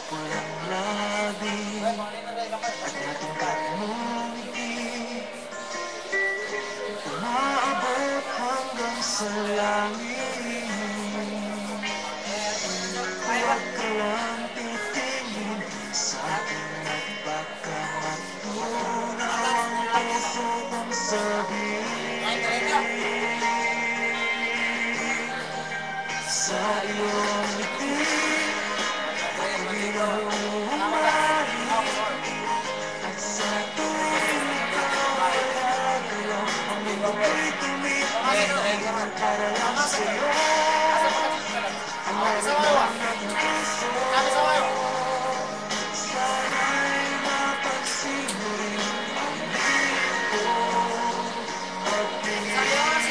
Walang labi at matingkad mong ngiti, umaabot hanggang sa langit. Huwag ka lang titingin sa akin at baka matunaw ang puso kong sabihin. Sa iyong ngiti ako'y nahuhumari, at sa tuwing ikaw ay gagalaw, ang mundo ko'y tumitingin para lang sa'yo. Ang nararamdaman ng puso, sana'y mapansin mo rin ang hiling ko at tingin.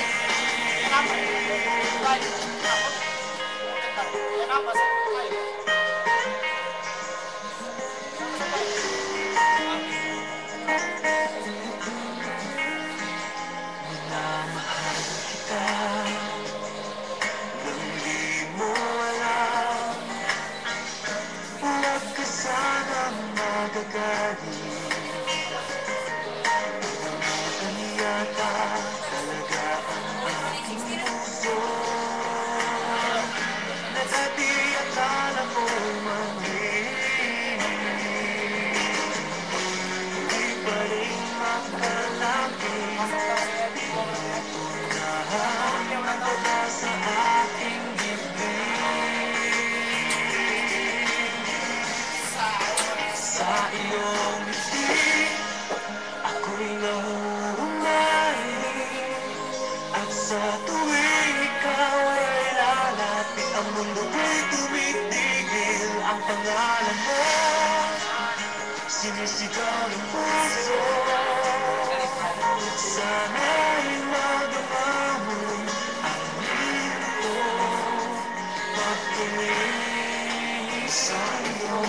Minamahal kita nang di mo alam. Huwag ka sanang magagalit, naman yata talaga ang aking puso, na dati akala ko'y manghihintay. Hindi pa rin makalapit, pinupunahan ang baba sa aking dibdib. Sa iyong ngiti ako'y nahuhumari, at sa tuwing ikaw ay lalapit, ang mundo ko'y tumitigil. Ang pangalan mo sinisigaw ng puso, sana'y madama mo ang hiling ko pagtingin sa iyo.